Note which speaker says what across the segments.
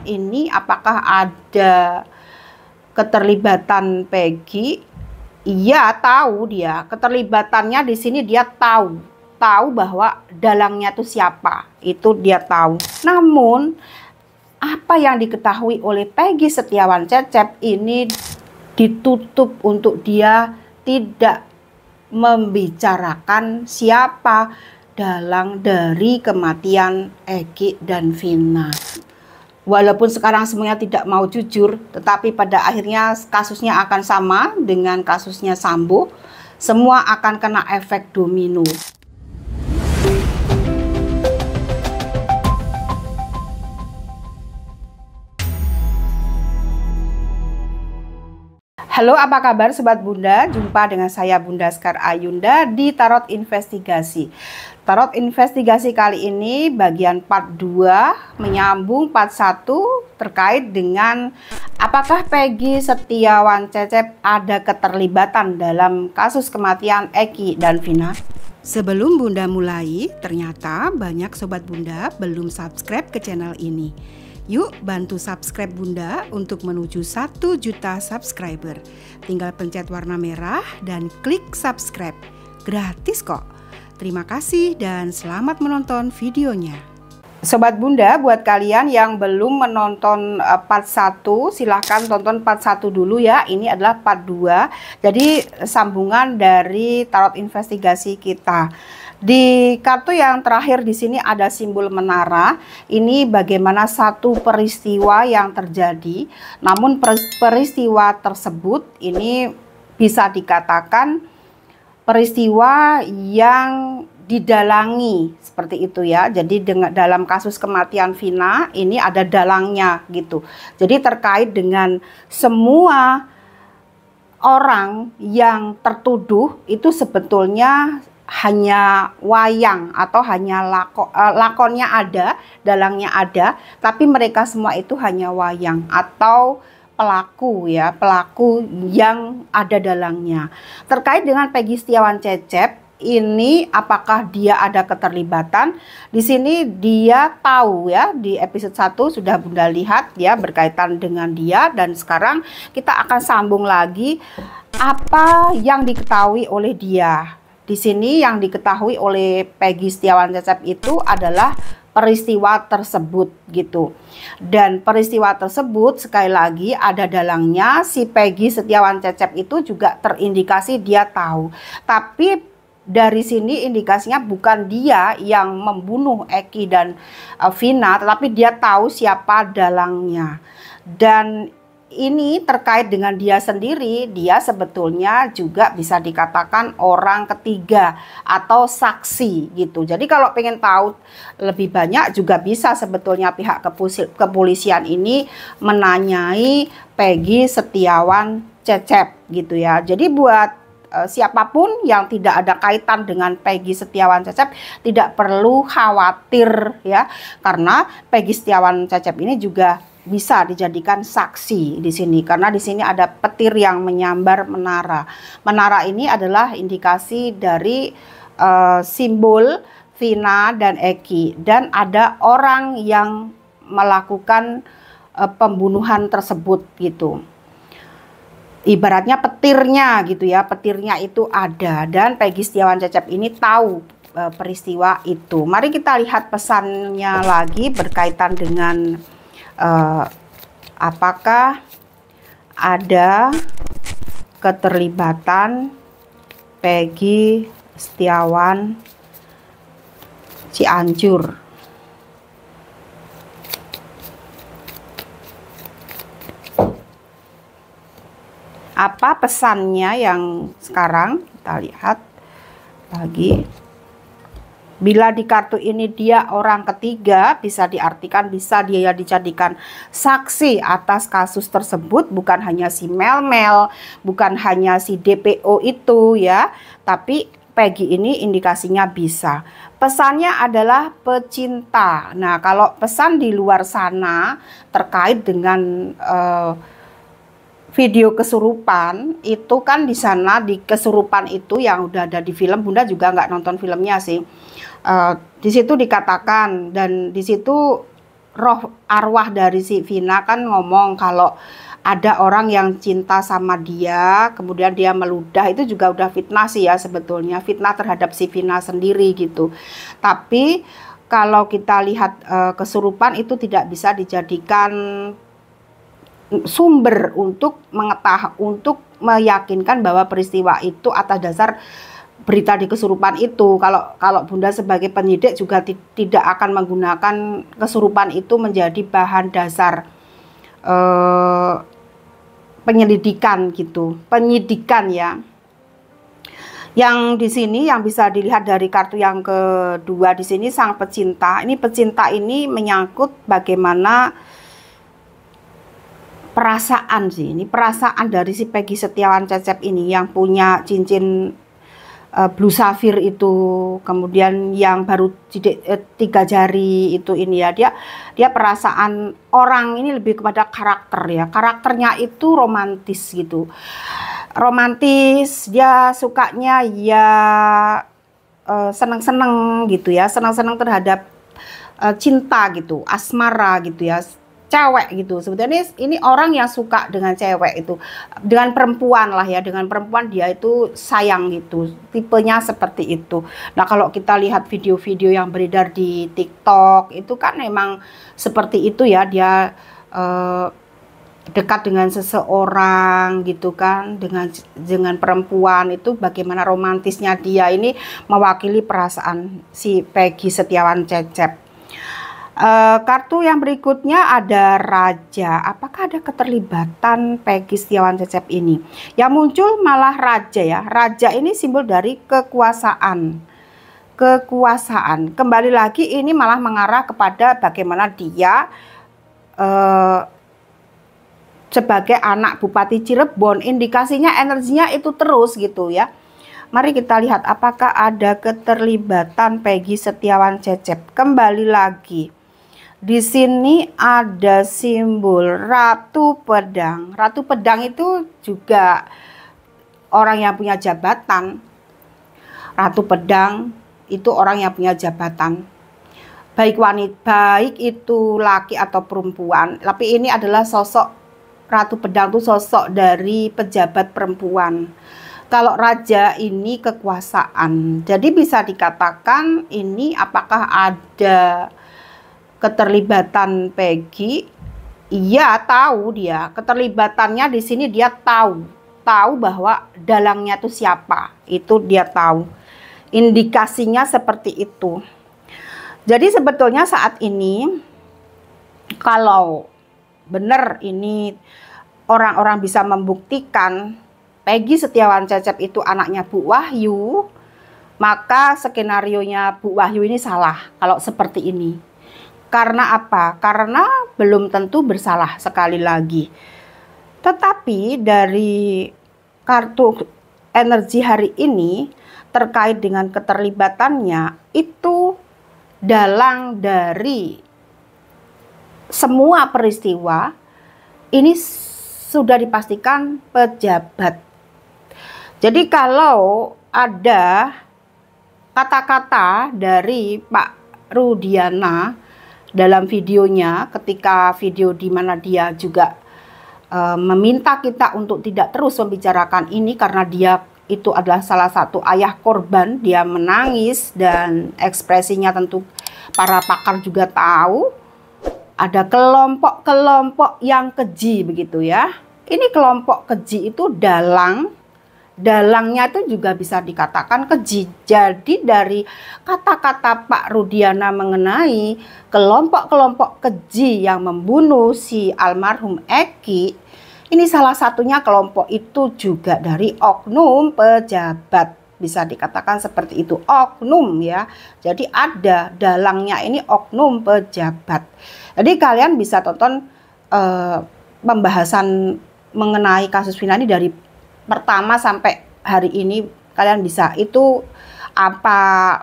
Speaker 1: Ini apakah ada keterlibatan Peggy? Iya, tahu dia. Keterlibatannya di sini dia tahu bahwa dalangnya itu siapa. Itu dia tahu. Namun apa yang diketahui oleh Peggy Setiawan Cecep ini ditutup untuk dia tidak membicarakan siapa dalang dari kematian Egi dan Vina. Walaupun sekarang semuanya tidak mau jujur, tetapi pada akhirnya kasusnya akan sama dengan kasusnya Sambo. Semua akan kena efek domino. Halo, apa kabar Sobat Bunda? Jumpa dengan saya Bunda Sekar Ayunda di Tarot Investigasi. Tarot Investigasi kali ini bagian part 2 menyambung part 1 terkait dengan apakah Peggy Setiawan Cecep ada keterlibatan dalam kasus kematian Eki dan Vina. Sebelum Bunda mulai, ternyata banyak Sobat Bunda belum subscribe ke channel ini. Yuk bantu subscribe Bunda untuk menuju 1 juta subscriber. Tinggal pencet warna merah dan klik subscribe. Gratis kok. Terima kasih dan selamat menonton videonya. Sobat Bunda, buat kalian yang belum menonton part 1, silahkan tonton part 1 dulu ya. Ini adalah part 2. Jadi sambungan dari tarot investigasi kita. Di kartu yang terakhir di sini ada simbol menara. Ini bagaimana satu peristiwa yang terjadi. Namun peristiwa tersebut ini bisa dikatakan peristiwa yang didalangi seperti itu ya. Jadi dalam kasus kematian Vina ini ada dalangnya gitu. Jadi terkait dengan semua orang yang tertuduh itu sebetulnya hanya wayang atau hanya lakonnya ada, dalangnya ada, tapi mereka semua itu hanya wayang atau pelaku ya, pelaku yang ada dalangnya. Terkait dengan Peggy Setiawan Cecep, ini apakah dia ada keterlibatan? Di sini dia tahu ya, di episode 1 sudah Bunda lihat ya berkaitan dengan dia, dan sekarang kita akan sambung lagi apa yang diketahui oleh dia. Di sini yang diketahui oleh Peggy Setiawan Cecep itu adalah peristiwa tersebut gitu. Dan peristiwa tersebut sekali lagi ada dalangnya. Si Peggy Setiawan Cecep itu juga terindikasi dia tahu. Tapi dari sini indikasinya bukan dia yang membunuh Eki dan Vina, tetapi dia tahu siapa dalangnya. Dan ini terkait dengan dia sendiri, dia sebetulnya juga bisa dikatakan orang ketiga atau saksi gitu. Jadi kalau pengen tahu lebih banyak juga bisa sebetulnya pihak kepolisian ini menanyai Peggy Setiawan Cecep gitu ya. Jadi buat siapapun yang tidak ada kaitan dengan Peggy Setiawan Cecep tidak perlu khawatir ya, karena Peggy Setiawan Cecep ini juga bisa dijadikan saksi di sini karena di sini ada petir yang menyambar menara. Menara ini adalah indikasi dari simbol Vina dan Eki, dan ada orang yang melakukan pembunuhan tersebut gitu. Ibaratnya petirnya gitu ya, petirnya itu ada, dan Peggy Setiawan Cecep ini tahu peristiwa itu. Mari kita lihat pesannya lagi berkaitan dengan apakah ada keterlibatan Peggy Setiawan Cianjur. Apa pesannya yang sekarang kita lihat lagi. Bila di kartu ini dia orang ketiga, bisa diartikan bisa dia dijadikan saksi atas kasus tersebut, bukan hanya si Mel-Mel, bukan hanya si DPO itu ya, tapi Peggy ini indikasinya bisa. Pesannya adalah pecinta. Nah, kalau pesan di luar sana terkait dengan video kesurupan itu kan, di sana di kesurupan itu yang udah ada di film, Bunda juga nggak nonton filmnya sih. Di situ dikatakan, dan di situ roh arwah dari si Vina kan ngomong kalau ada orang yang cinta sama dia, kemudian dia meludah, itu juga udah fitnah sih ya sebetulnya, fitnah terhadap si Vina sendiri gitu. Tapi kalau kita lihat kesurupan itu tidak bisa dijadikan sumber untuk untuk meyakinkan bahwa peristiwa itu atas dasar berita di kesurupan itu. Kalau Bunda sebagai penyidik juga tidak akan menggunakan kesurupan itu menjadi bahan dasar penyelidikan gitu, penyidikan ya. Yang di sini yang bisa dilihat dari kartu yang kedua di sini sang pecinta. Ini pecinta ini menyangkut bagaimana perasaan sih. Ini perasaan dari si Peggy Setiawan Cecep ini yang punya cincin blue sapphire itu, kemudian yang baru 3 jari itu ini ya, dia perasaan orang ini lebih kepada karakter ya, karakternya itu romantis gitu, romantis, dia sukanya ya seneng-seneng gitu ya, seneng-seneng terhadap cinta gitu, asmara gitu ya, cewek gitu. Sebetulnya ini orang yang suka dengan cewek itu, dengan perempuan lah ya, dengan perempuan dia itu sayang gitu, tipenya seperti itu. Nah kalau kita lihat video-video yang beredar di TikTok itu kan memang seperti itu ya, dia dekat dengan seseorang gitu kan, dengan perempuan itu bagaimana romantisnya dia ini mewakili perasaan si Peggy Setiawan Cecep. Kartu yang berikutnya ada Raja. Apakah ada keterlibatan Peggy Setiawan Cecep ini? Yang muncul malah Raja ya. Raja ini simbol dari kekuasaan. Kekuasaan. Kembali lagi ini malah mengarah kepada bagaimana dia sebagai anak Bupati Cirebon. Indikasinya energinya itu terus gitu ya. Mari kita lihat apakah ada keterlibatan Peggy Setiawan Cecep. Kembali lagi. Di sini ada simbol Ratu Pedang. Ratu Pedang itu juga orang yang punya jabatan. Ratu Pedang itu orang yang punya jabatan. Baik wanita, baik itu laki atau perempuan. Tapi ini adalah sosok Ratu Pedang itu sosok dari pejabat perempuan. Kalau raja ini kekuasaan. Jadi bisa dikatakan ini apakah ada keterlibatan Peggy? Iya, tahu dia. Keterlibatannya di sini dia tahu bahwa dalangnya itu siapa. Itu dia tahu. Indikasinya seperti itu. Jadi sebetulnya saat ini kalau benar ini orang-orang bisa membuktikan Peggy Setiawan Cecep itu anaknya Bu Wahyu, maka skenarionya Bu Wahyu ini salah kalau seperti ini. Karena apa? Karena belum tentu bersalah sekali lagi. Tetapi dari kartu energi hari ini terkait dengan keterlibatannya itu dalang dari semua peristiwa ini sudah dipastikan pejabat. Jadi kalau ada kata-kata dari Pak Rudiana dalam videonya, ketika video di mana dia juga meminta kita untuk tidak terus membicarakan ini karena dia itu adalah salah satu ayah korban, dia menangis dan ekspresinya tentu para pakar juga tahu ada kelompok-kelompok yang keji begitu ya. Ini kelompok keji itu dalangnya itu juga bisa dikatakan keji. Jadi dari kata-kata Pak Rudiana mengenai kelompok-kelompok keji yang membunuh si almarhum Eki, ini salah satunya kelompok itu juga dari oknum pejabat. Bisa dikatakan seperti itu, oknum ya. Jadi ada dalangnya ini oknum pejabat. Jadi kalian bisa tonton pembahasan mengenai kasus Vina ini dari pertama sampai hari ini, kalian bisa itu apa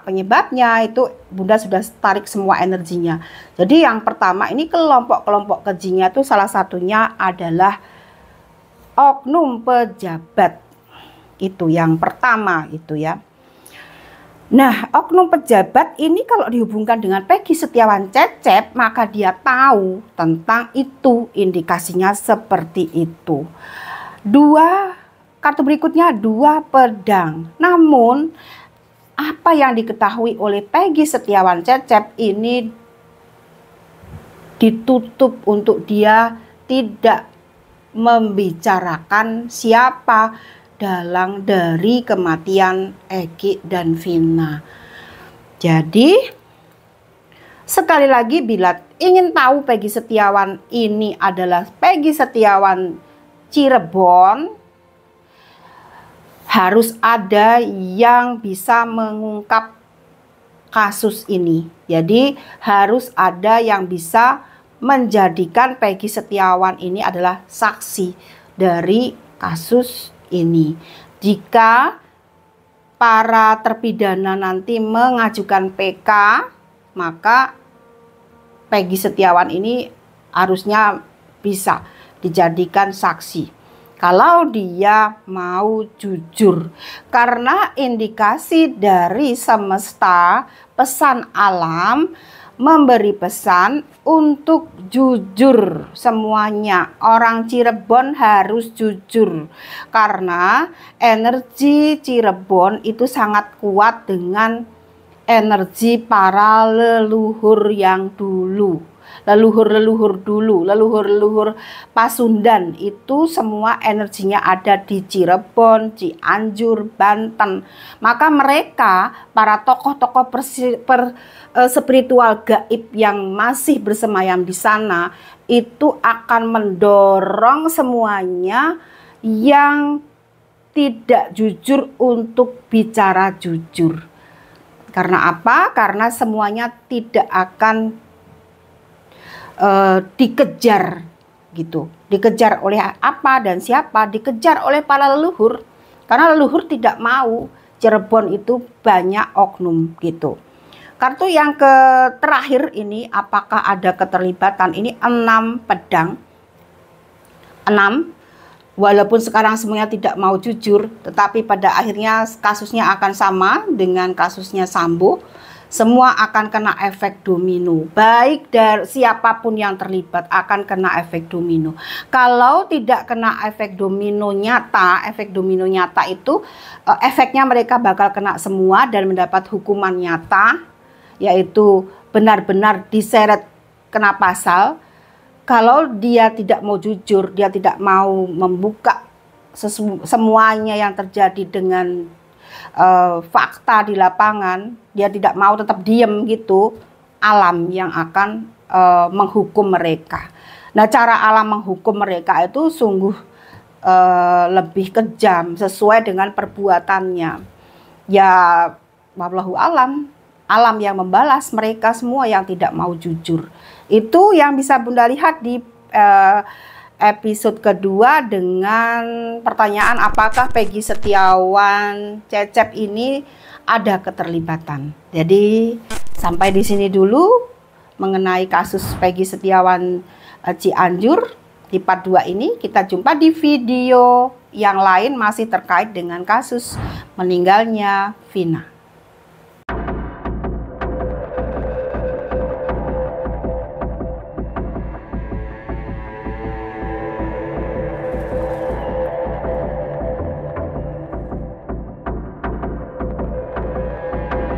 Speaker 1: penyebabnya, itu Bunda sudah tarik semua energinya. Jadi yang pertama ini kelompok-kelompok kejinya itu salah satunya adalah oknum pejabat. Itu yang pertama itu ya. Nah, oknum pejabat ini kalau dihubungkan dengan Peggy Setiawan Cecep, maka dia tahu tentang itu, indikasinya seperti itu. Kartu berikutnya 2 pedang. Namun, apa yang diketahui oleh Peggy Setiawan Cecep ini ditutup untuk dia tidak membicarakan siapa dalang dari kematian Egi dan Vina. Jadi sekali lagi, bila ingin tahu Peggy Setiawan ini adalah Peggy Setiawan Cirebon, harus ada yang bisa mengungkap kasus ini. Jadi harus ada yang bisa menjadikan Peggy Setiawan ini adalah saksi dari kasus ini. Jika para terpidana nanti mengajukan PK, maka Peggy Setiawan ini harusnya bisa dijadikan saksi kalau dia mau jujur. Karena indikasi dari semesta, pesan alam memberi pesan untuk jujur semuanya. Orang Cirebon harus jujur karena energi Cirebon itu sangat kuat dengan energi para leluhur yang dulu. Leluhur Pasundan itu semua energinya ada di Cirebon, Cianjur, Banten. Maka mereka, para tokoh-tokoh spiritual gaib yang masih bersemayam di sana, itu akan mendorong semuanya yang tidak jujur untuk bicara jujur. Karena apa? Karena semuanya tidak akan dikejar gitu. Dikejar oleh apa dan siapa? Dikejar oleh para leluhur. Karena leluhur tidak mau Cirebon itu banyak oknum gitu. Kartu yang terakhir ini, apakah ada keterlibatan? Ini 6 pedang. 6. Walaupun sekarang semuanya tidak mau jujur, tetapi pada akhirnya kasusnya akan sama dengan kasusnya Sambo. Semua akan kena efek domino. Baik dari siapapun yang terlibat akan kena efek domino. Kalau tidak kena efek domino nyata itu efeknya mereka bakal kena semua dan mendapat hukuman nyata, yaitu benar-benar diseret kena pasal. Kalau dia tidak mau jujur, dia tidak mau membuka semuanya yang terjadi dengan fakta di lapangan, dia tidak mau, tetap diem gitu, alam yang akan menghukum mereka. Nah, cara alam menghukum mereka itu sungguh lebih kejam sesuai dengan perbuatannya. Ya, wallahu alam, alam yang membalas mereka semua yang tidak mau jujur. Itu yang bisa Bunda lihat di episode kedua dengan pertanyaan apakah Peggy Setiawan Cecep ini ada keterlibatan. Jadi sampai di sini dulu mengenai kasus Peggy Setiawan Cianjur di part 2 ini. Kita jumpa di video yang lain masih terkait dengan kasus meninggalnya Vina.